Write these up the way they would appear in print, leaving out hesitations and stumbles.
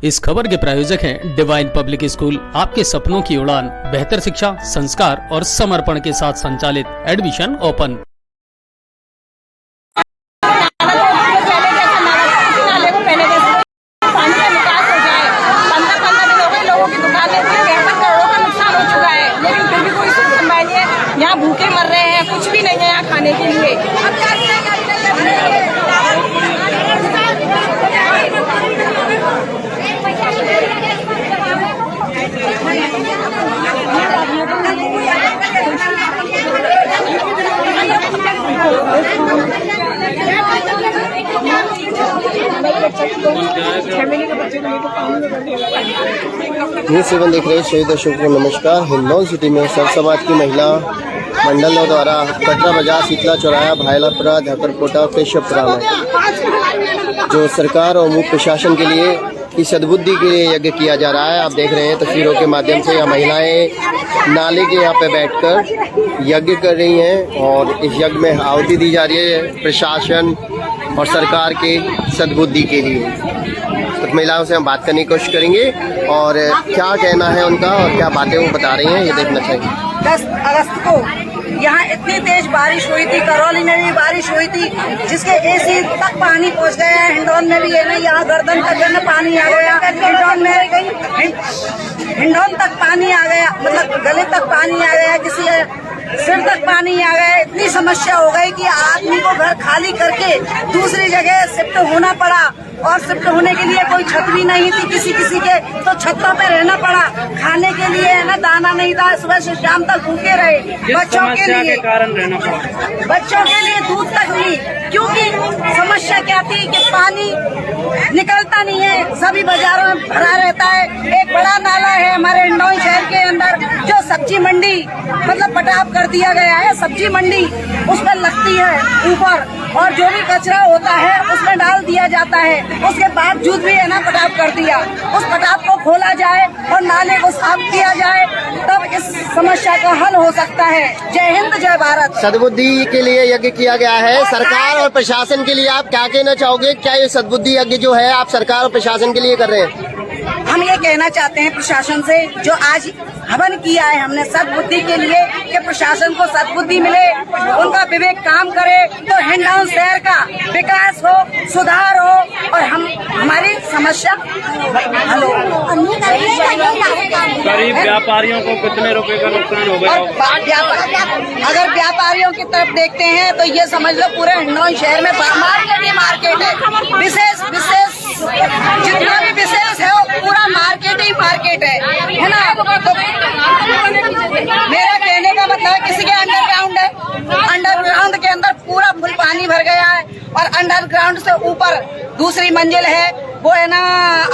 इस खबर के प्रायोजक हैं डिवाइन पब्लिक स्कूल, आपके सपनों की उड़ान, बेहतर शिक्षा, संस्कार और समर्पण के साथ संचालित। Admission open. यहाँ भूखे मर रहे हैं, कुछ भी नहीं है यहाँ खाने के लिए। न्यूज़ 7 देख रहे सभी दर्शकों को नमस्कार। हिंडौन सिटी में सर्व समाज की महिला मंडलों द्वारा कटरा बाजार, शीतला चौराहा, भायलापुरा, धाकरकोटा, केशवपुरा में जो सरकार और मुख्य प्रशासन के लिए की सद्बुद्धि के लिए यज्ञ किया जा रहा है। आप देख रहे हैं तस्वीरों के माध्यम से यहाँ महिलाएं नाले के यहाँ पे बैठकर यज्ञ कर रही हैं और इस यज्ञ में आहुति दी जा रही है प्रशासन और सरकार के सद्बुद्धि के लिए। तो महिलाओं से हम बात करने की कोशिश करेंगे और क्या कहना है उनका और क्या बातें वो बता रही हैं, ये देखना चाहिए। 10 अगस्त को यहाँ इतनी तेज बारिश हुई थी, करौली में भी बारिश हुई थी, जिसके एसी तक पानी पहुँच गया है। हिंडौन में भी है ना, यहाँ गर्दन तक जो पानी आ गया। हिंडौन तक पानी आ गया, मतलब गले तक पानी आ गया, किसी सिर तक पानी आ गया। इतनी समस्या हो गई कि आदमी को घर खाली करके दूसरी जगह शिफ्ट होना पड़ा और शिफ्ट होने के लिए कोई छत भी नहीं थी किसी के, तो छतों पे रहना पड़ा। खाने के लिए है ना दाना नहीं था, सुबह से शाम तक भूखे रहे। बच्चों के लिए कारण रहना पड़ा, बच्चों के लिए दूध तक नहीं, क्योंकि समस्या क्या थी कि पानी निकलता नहीं है, सभी बाजारों में भरा रहता है। एक बड़ा नाला है हमारे हिंडौन शहर के अंदर, जो सब्जी मंडी मतलब पटाव कर दिया गया है। सब्जी मंडी उस पर लगती है ऊपर, और जो भी कचरा होता है उसमें डाल दिया जाता है। उसके बावजूद भी है ना पटाव कर दिया। उस पटाव को खोला जाए और नाले को साफ किया जाए, तब इस समस्या का हल हो सकता है। जय हिंद, जय भारत। सद्बुद्धि के लिए यज्ञ किया गया है। सरकार और प्रशासन के लिए आप क्या कहना चाहोगे? क्या ये सद्बुद्धि यज्ञ जो है आप सरकार और प्रशासन के लिए कर रहे हैं? हम ये कहना चाहते हैं प्रशासन से, जो आज हवन किया है हमने सद्बुद्धि के लिए, कि प्रशासन को सद्बुद्धि मिले, उनका विवेक काम करे, तो हिंडौन शहर का विकास हो, सुधार हो और हमारी समस्या हल हो। गरीब व्यापारियों को कितने रुपए का नुकसान हो गया? अगर व्यापारियों की तरफ देखते हैं तो ये समझ लो पूरे हिंडौन शहर में मार्केट है। विशेष जितना भी विशेष है वो पूरा मार्केट है ना। तो मेरा कहने का मतलब है, किसी के अंडरग्राउंड है, अंडरग्राउंड के अंदर पूरा फुल पानी भर गया है और अंडरग्राउंड से ऊपर दूसरी मंजिल है, वो है ना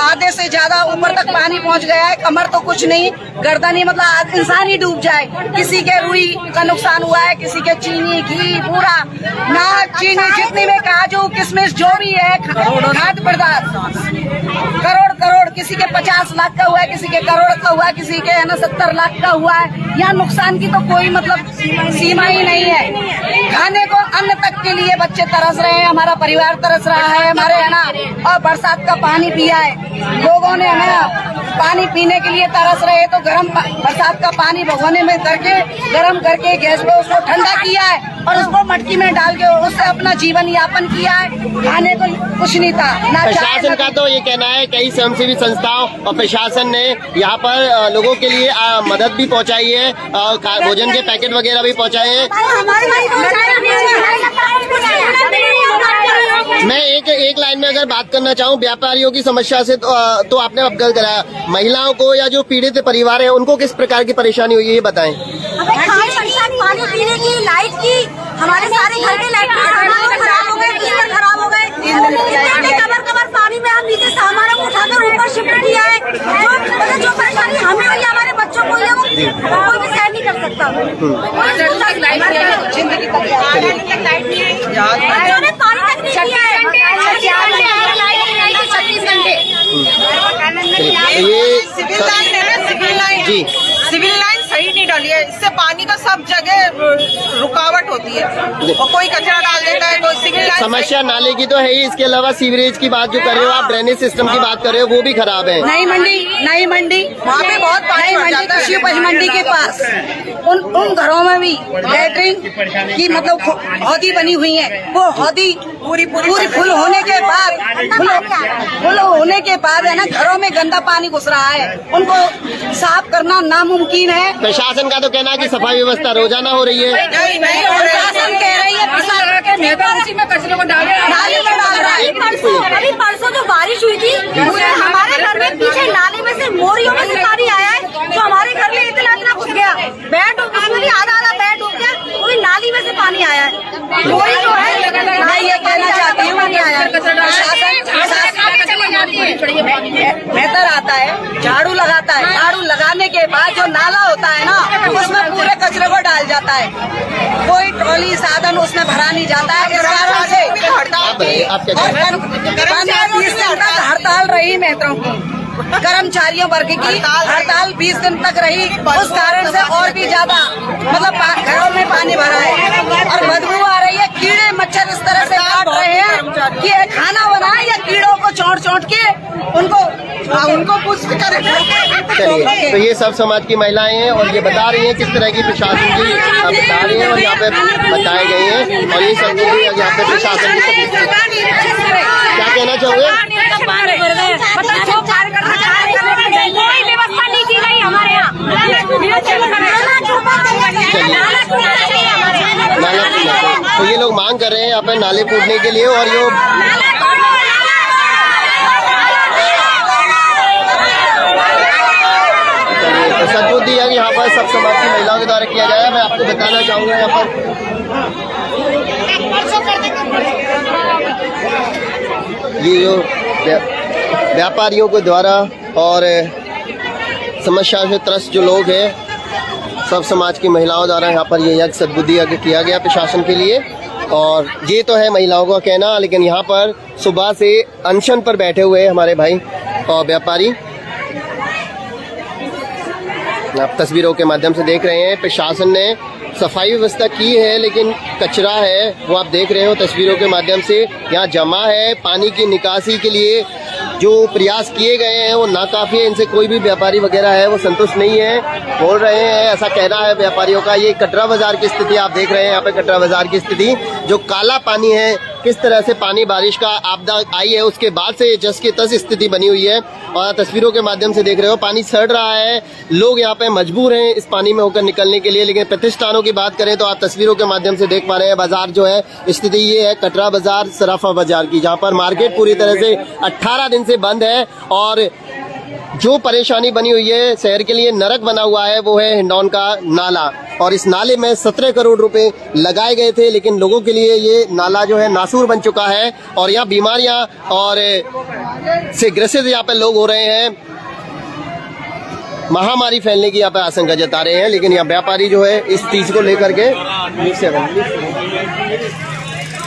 आधे से ज्यादा ऊपर तक पानी पहुंच गया है। कमर तो कुछ नहीं, गर्दन ही, मतलब इंसान ही डूब जाए। किसी के रुई का नुकसान हुआ है, किसी के चीनी, घी, पूरा नाक, चीनी जितनी में काजू, किशमिश जो भी है खाद्य पदार्थ, करोड़ किसी के 50 लाख का हुआ है, किसी के करोड़ का हुआ है, किसी के है ना 70 लाख का हुआ है। यहाँ नुकसान की तो कोई मतलब सीमा ही नहीं है। खाने को अन्न तक के लिए बच्चे तरस रहे हैं, हमारा परिवार तरस रहा है, हमारे है ना। और बरसात का पानी पिया है लोगों ने, है ना, पानी पीने के लिए तरस रहे, तो बरसात का पानी भगोने में करके गर्म करके गैस पे उसको ठंडा किया है और उसको मटकी में डाल के उससे अपना जीवन यापन किया है। खाने को कुछ नहीं था ना। प्रशासन का तो ये कहना है कई स्वयंसेवी संस्थाओं और प्रशासन ने यहाँ पर लोगों के लिए मदद भी पहुँचाई है, भोजन के पैकेट वगैरह भी पहुँचाए हैं। मैं एक लाइन में अगर बात करना चाहूँ व्यापारियों की समस्या से, तो आपने अवगत कराया। महिलाओं को या जो पीड़ित परिवार है उनको किस प्रकार की परेशानी हुई है, ये बताएं। पानी पीने की, लाइट की, हमारे सारे घर के लाइट खराब हो गए, बिस्तर खराब हो गए। कबर पानी में हम नीचे सामान को उठाकर ऊपर शिफ्ट किया है। जो परेशानी हमें हुई, हमारे बच्चों को हुई है, वो कोई भी सहन नहीं कर सकता। पानी तक नहीं किया है, 36 घंटे। ये सिविल लाइन है ना, सिविल लाइन सही नहीं डाली है, इससे पानी का सब जगह रुकावट होती है और कोई कचरा डाल देता है तो सिविल लाइन। समस्या नाले की तो है ही, इसके अलावा सीवरेज की बात जो कर रहे हो आप, ड्रेनेज सिस्टम की बात कर रहे हो, वो भी खराब है। नई मंडी वहाँ पे बहुत पानी भर जाता है। कृषि उपज मंडी के पास उन घरों में भी लैट्रिन की मतलब हौदी बनी हुई है, वो हौदी पूरी फुल होने के बाद है ना, घरों में गंदा पानी घुस रहा है, उनको साफ करना नामुमकिन है। प्रशासन का तो कहना है कि सफाई व्यवस्था रोजाना हो रही है। नहीं प्रशासन कह रही है उसी में कचरे को डाल रहा है। अभी परसों जो बारिश हुई थी उसमें हमारे घर में पीछे नाले में से मोरियों में से पानी आया है, जो हमारे घर में इतना घुस गया, बेड उसमें आधा बेड डूब गया, वो भी नाली में से पानी आया है। मोरी जो है मैं ये कहना चाहती हूँ बेहतर आता है, झाड़ू लगाता है, झाड़ू लगाने के बाद जो नाला होता है ना उसमें पूरे कचरे को डाल जाता है, कोई ट्रॉली साधन उसमें भरा नहीं जाता है। इस कारण से हड़ताल रही मेट्रो की, कर्मचारियों वर्ग की हड़ताल 20 दिन तक रही। उस कारण से और भी ज्यादा मतलब घरों में पानी भरा है और बदबू आ रही है, कीड़े मच्छर इस तरह से काट रहे हैं कि खाना बनाए या कीड़ों को चोट के उनको पुष्ट करें। चलिए, तो ये सब समाज की महिलाएं हैं और ये बता रही हैं किस तरह की प्रशासन की बता रही हैं और यहाँ पे बताए गए हैं और ये सब यहाँ पे प्रशासन की क्या कहना चाहोगे? कोई व्यवस्था नहीं की गई हमारे यहाँ। नाला तो ये लोग मांग कर रहे हैं यहाँ पे नाले पूछने के लिए और ये सद्बुद्धि है यहाँ पर सब समाज की महिलाओं के द्वारा किया जाएगा। मैं आपको बताना चाहूँगा यहाँ पर ये जो व्यापारियों के द्वारा और समस्या से त्रस्त जो लोग हैं सब समाज की महिलाओं द्वारा यहाँ पर ये यज्ञ सद्बुद्धि यज्ञ किया गया प्रशासन के लिए। और ये तो है महिलाओं का कहना, लेकिन यहाँ पर सुबह से अनशन पर बैठे हुए हमारे भाई और व्यापारी आप तस्वीरों के माध्यम से देख रहे हैं। प्रशासन ने सफाई व्यवस्था की है लेकिन कचरा है वो आप देख रहे हो तस्वीरों के माध्यम से यहाँ जमा है। पानी की निकासी के लिए जो प्रयास किए गए हैं वो नाकाफी है, इनसे कोई भी व्यापारी वगैरह है वो संतुष्ट नहीं है, बोल रहे हैं ऐसा कहना है व्यापारियों का। ये कटरा बाजार की स्थिति आप देख रहे हैं, यहाँ पे कटरा बाजार की स्थिति जो काला पानी है, किस तरह से पानी बारिश का आपदा आई है उसके बाद से जस की तस स्थिति बनी हुई है और तस्वीरों के माध्यम से देख रहे हो पानी सड़ रहा है। लोग यहाँ पे मजबूर हैं इस पानी में होकर निकलने के लिए। लेकिन प्रतिष्ठानों की बात करें तो आप तस्वीरों के माध्यम से देख पा रहे हैं बाजार जो है स्थिति ये है कटरा बाजार सराफा बाजार की, जहाँ पर मार्केट पूरी तरह से 18 दिन से बंद है और जो परेशानी बनी हुई है शहर के लिए नरक बना हुआ है वो है हिंडौन का नाला। और इस नाले में 17 करोड़ रुपए लगाए गए थे लेकिन लोगों के लिए ये नाला जो है नासूर बन चुका है और यहाँ बीमारियां और से ग्रसित यहाँ पे लोग हो रहे हैं, महामारी फैलने की यहाँ पे आशंका जता रहे हैं। लेकिन यहाँ व्यापारी जो है इस चीज को लेकर के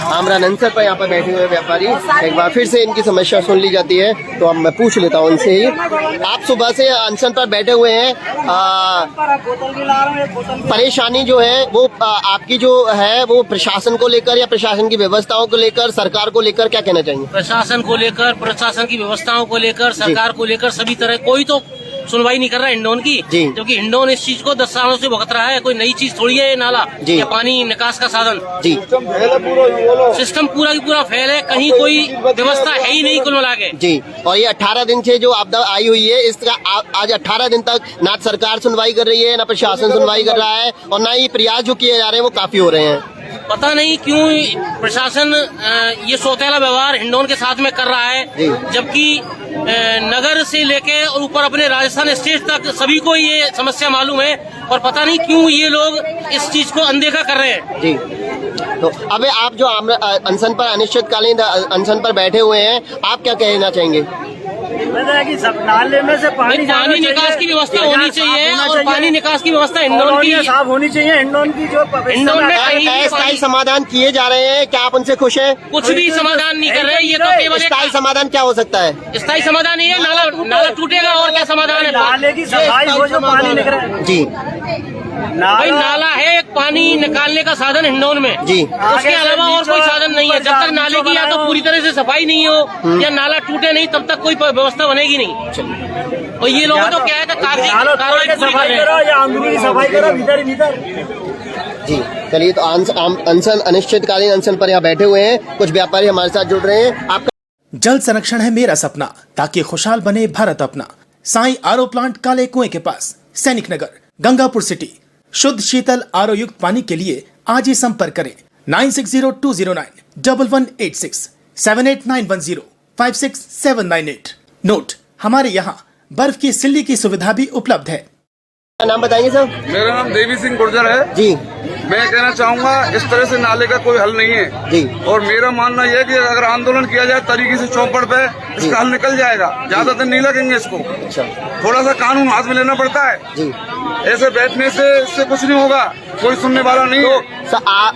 आमरा नंसर पर यहाँ पर बैठे हुए व्यापारी, एक बार फिर से इनकी समस्या सुन ली जाती है तो अब मैं पूछ लेता हूँ इनसे ही। आप सुबह से अनशन पर बैठे हुए हैं, परेशानी जो है वो आपकी जो है वो प्रशासन को लेकर या प्रशासन की व्यवस्थाओं को लेकर, सरकार को लेकर क्या कहना चाहिए? प्रशासन को लेकर, प्रशासन की व्यवस्थाओं को लेकर, सरकार को लेकर सभी तरह कोई तो सुनवाई नहीं कर रहा है हिंडौन की, क्योंकि हिंडौन इस चीज को 10 सालों से भुगत रहा है। कोई नई चीज थोड़ी है ये नाला या पानी निकास का साधन जी। सिस्टम पूरा की पूरा फेल है, कहीं कोई व्यवस्था है ही नहीं कुल मिला के जी। और ये 18 दिन से जो आपदा आई हुई है इसका आज 18 दिन तक ना सरकार सुनवाई कर रही है, ना प्रशासन सुनवाई कर रहा है और ना ही प्रयास जो किए जा रहे हैं वो काफी हो रहे हैं। पता नहीं क्यों प्रशासन ये सौतेला व्यवहार हिंडौन के साथ में कर रहा है, जबकि नगर से लेके और ऊपर अपने राजस्थान स्टेट तक सभी को ये समस्या मालूम है और पता नहीं क्यों ये लोग इस चीज को अनदेखा कर रहे हैं जी। तो अब आप जो अनशन पर अनिश्चितकालीन अनशन पर बैठे हुए हैं, आप क्या कहना चाहेंगे? कि सब नाले में से पानी निकास की व्यवस्था होनी चाहिए और पानी निकास की व्यवस्था हिंडौन की साफ होनी चाहिए। हिंडौन की जो हिंडौन में अस्थायी समाधान किए जा रहे हैं, क्या आप उनसे खुश हैं? कुछ भी समाधान नहीं कर रहे हैं। ये तो केवल स्थायी समाधान क्या हो सकता है? स्थायी समाधान ये नाला टूटेगा और क्या समाधान है? नाले की सफाई हो जो पानी निकले जी। भाई नाला है एक पानी निकालने का साधन हिंडौन में जी। उसके अलावा और कोई साधन नहीं है। जब तक नाले की या तो पूरी तरह से सफाई नहीं हो या नाला टूटे नहीं तब तक कोई व्यवस्था बनेगी नहीं। और ये लोग तो क्या है कार्रवाई सफाई करो या अंदरूनी सफाई करो, भीतर भीतर। जी चलिए, तो अनशन अनिश्चितकालीन अनशन पर यहाँ बैठे हुए हैं कुछ व्यापारी हमारे साथ जुड़ रहे हैं। आपका जल संरक्षण है मेरा सपना, ताकि खुशहाल बने भारत अपना। साई आरओ प्लांट काले कुएं के पास, सैनिक नगर, गंगापुर सिटी। शुद्ध शीतल आरओ युक्त पानी के लिए आज ही संपर्क करें 9602091186 7891056798। नोट, हमारे यहाँ बर्फ की सिल्ली की सुविधा भी उपलब्ध है। नाम बताएंगे सर? मेरा नाम देवी सिंह गुर्जर है जी। मैं कहना चाहूँगा इस तरह से नाले का कोई हल नहीं है जी। और मेरा मानना यह है कि अगर आंदोलन किया जाए तरीके से चौपड़ पे इसका हल निकल जाएगा। ज्यादा दिन नहीं लगेंगे इसको। अच्छा, थोड़ा सा कानून हाथ में लेना पड़ता है जी। ऐसे बैठने से इससे कुछ नहीं होगा, कोई सुनने वाला नहीं है।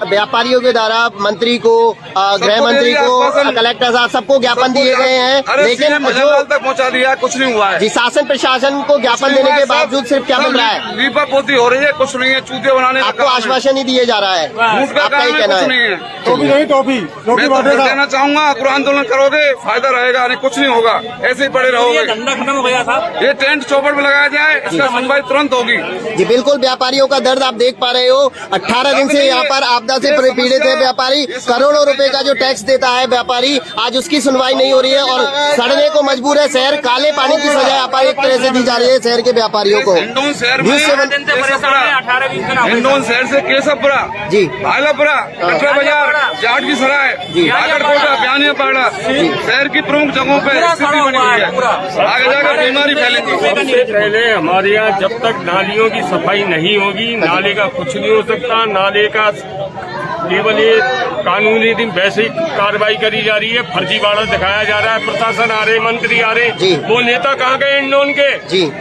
व्यापारियों के द्वारा मंत्री को, गृह मंत्री को, कलेक्टर साहब सबको ज्ञापन दिए गए हैं, लेकिन जो तक पहुँचा दिया कुछ नहीं हुआ है। जी, शासन प्रशासन को ज्ञापन देने के बावजूद सिर्फ क्या मिल रहा है? लीपापोती हो रही है, कुछ नहीं है। चूते बनाने आपको आश्वासन ही दिए जा रहा है। आपका ही कहना है? टॉपी मैं कहना चाहूँगा अगर आंदोलन करोगे फायदा रहेगा, नहीं कुछ नहीं होगा, ऐसे ही पड़े रहोगे। धंधा खत्म हो गया था। ये टेंट चौपड़ में लगाया जाए, इसका सुनवाई तुरंत होगी। जी बिल्कुल, व्यापारियों का दर्द आप देख पा रहे हो। 18 दिन से यहाँ पर आपदा से पीड़ित है व्यापारी। करोड़ों रुपए का जो टैक्स देता है व्यापारी, आज उसकी सुनवाई नहीं हो रही है और सड़ने को मजबूर है शहर। काले पानी की सजा यहाँ पर एक तरह से दी जा रही है शहर के व्यापारियों को। हिंडौन शहर से केशवपुरा जी, भाईलापुरा, कटरा बाजार, जाट की सराय, काकरकोटा, ब्यानिया पाड़ा शहर की प्रमुख जगहों पे स्थिति बनी हुई है। आगे जाकर बीमारी फैलेगी। सबसे पहले हमारे यहाँ जब तक नालियों की सफाई नहीं होगी, नाले का कुछ नहीं हो सकता। नाले का केवल ये कानूनी दिन वैसे ही कार्रवाई करी जा रही है, फर्जीवाड़ा दिखाया जा रहा है। प्रशासन आ रहे, मंत्री आ रहे, वो नेता कहाँ गए हिंडौन के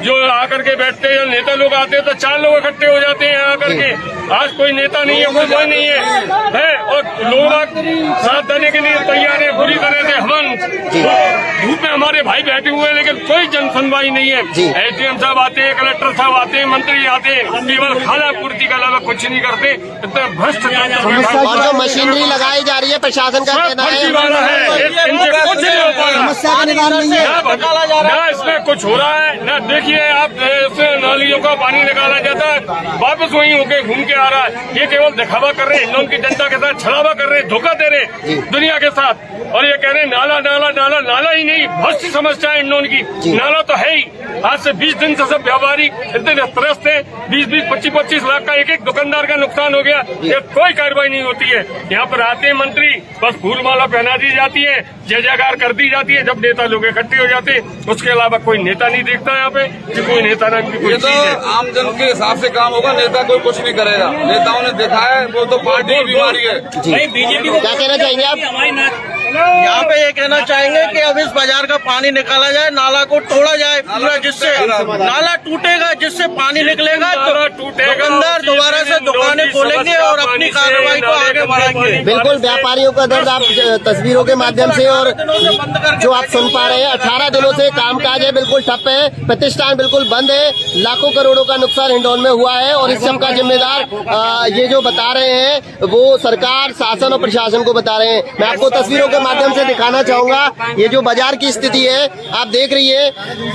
जो आकर के बैठते हैं? नेता लोग आते हैं तो 4 लोग इकट्ठे हो जाते हैं आकर के। आज कोई नेता नहीं है, कोई नहीं है, और लोग साथ देने के लिए तैयार है पूरी तरह से। हम धूप में हमारे भाई बैठे हुए हैं लेकिन कोई जन सुनवाई नहीं है। एसडीएम साहब आते हैं, कलेक्टर साहब आते हैं, मंत्री आते हैं, केवल खाना पूर्ति के अलावा कुछ नहीं करते। इतना भ्रष्ट और जो मशीनरी लगाई जा रही है प्रशासन का कहना है इनसे कुछ नहीं हो पा रहा, न इसमें कुछ हो रहा है। न देखिए आप, नालियों का पानी निकाला जाता है, वापस वहीं होके घूम के आ रहा है। ये केवल दिखावा कर रहे हैं, हिंडौन की जनता के साथ छलावा कर रहे हैं, धोखा दे रहे हैं दुनिया के साथ। और ये कह रहे हैं नाला नाला नाला, नाला ही नहीं, बहुत सी समस्या है हिंडौन की। नाला तो है ही। आज से 20 दिन से सब व्यापारी इतने त्रस्त है, 20-20, 25-25 लाख का एक दुकानदार का नुकसान हो गया। ये कोई कार्रवाई नहीं होती है। यहाँ पर आते हैं मंत्री, बस फूल माला पहना दी जाती है, जय जयकार कर दी जाती है। जब नेता लोग इकट्ठे हो जाते हैं उसके अलावा कोई नेता नहीं देखता यहाँ पे कि कोई नेता नाम की कोई चीज है। आम जन के हिसाब से काम होगा, नेता कोई कुछ नहीं करेगा। नेताओं ने देखा है, वो तो पार्टी की बीमारी है। बीजेपी को क्या कहना चाहेंगे आप? यहाँ पे ये कहना चाहेंगे कि अब इस बाजार का पानी निकाला जाए, नाला को तोड़ा जाए पूरा, जिससे नाला टूटेगा, जिससे पानी निकलेगा तो दुकानदार दोबारा से दुकानें खोलेंगे और अपनी कार्रवाई को आगे बढ़ाएंगे। बिल्कुल, व्यापारियों का दर्द आप तस्वीरों के माध्यम से और जो आप सुन पा रहे हैं, 18 दिनों से कामकाज है बिल्कुल ठप है, प्रतिष्ठान बिल्कुल बंद है। लाखों करोड़ों का नुकसान हिंडौन में हुआ है और इस सब का जिम्मेदार ये जो बता रहे हैं वो सरकार, शासन और प्रशासन को बता रहे हैं। मैं आपको तस्वीरों के माध्यम से दिखाना चाहूंगा ये जो बाजार की स्थिति है, आप देख रही है,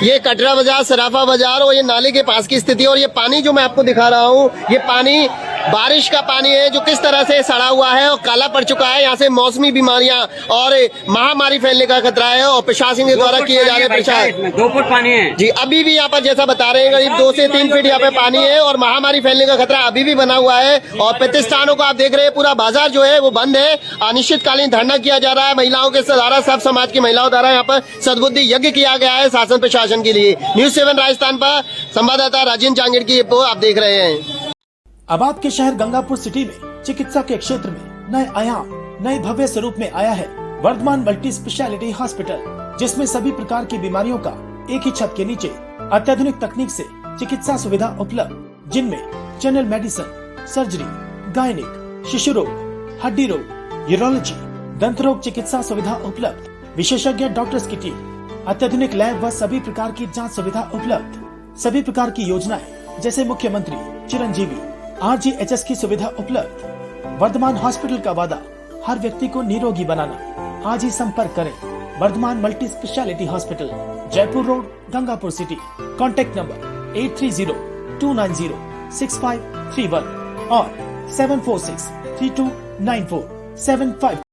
ये कटरा बाजार, सराफा बाजार और ये नाले के पास की स्थिति। और ये पानी जो मैं आपको दिखा रहा हूँ, ये पानी बारिश का पानी है जो किस तरह से सड़ा हुआ है और काला पड़ चुका है। यहाँ से मौसमी बीमारियां और महामारी फैलने का खतरा है और प्रशासन के द्वारा किए जा रहे प्रचार। 2 फुट पानी है जी, अभी भी यहाँ पर जैसा बता रहे हैं करीब 2 से 3 फीट यहाँ पे पानी है और महामारी फैलने का खतरा अभी भी बना हुआ है। और प्रतिष्ठानों को आप देख रहे हैं, पूरा बाजार जो है वो बंद है। अनिश्चितकालीन धरना किया जा रहा है महिलाओं के द्वारा, सब समाज की महिलाओं द्वारा यहाँ पर सद्बुद्धि यज्ञ किया गया है शासन प्रशासन के लिए। न्यूज़ 7 राजस्थान पर संवाददाता राजेंद्र चांगेड़ की रिपोर्ट आप देख रहे हैं। अब आपके शहर गंगापुर सिटी में चिकित्सा के क्षेत्र में नए आयाम, नए भव्य स्वरूप में आया है वर्धमान मल्टी स्पेशलिटी हॉस्पिटल, जिसमें सभी प्रकार की बीमारियों का एक ही छत के नीचे अत्याधुनिक तकनीक से चिकित्सा सुविधा उपलब्ध, जिनमें जनरल मेडिसिन, सर्जरी, गायनिक, शिशु रोग, हड्डी रोग, यूरोलॉजी, दंत रोग चिकित्सा सुविधा उपलब्ध, विशेषज्ञ डॉक्टर्स की टीम, अत्याधुनिक लैब व सभी प्रकार की जांच सुविधा उपलब्ध, सभी प्रकार की योजनाएं जैसे मुख्यमंत्री, चिरंजीवी, RGHS की सुविधा उपलब्ध। वर्धमान हॉस्पिटल का वादा हर व्यक्ति को निरोगी बनाना। आज ही संपर्क करें Vardhman multi speciality hospital, Jaipur road, Gangapur city. Contact number 8302906531 और 746329475।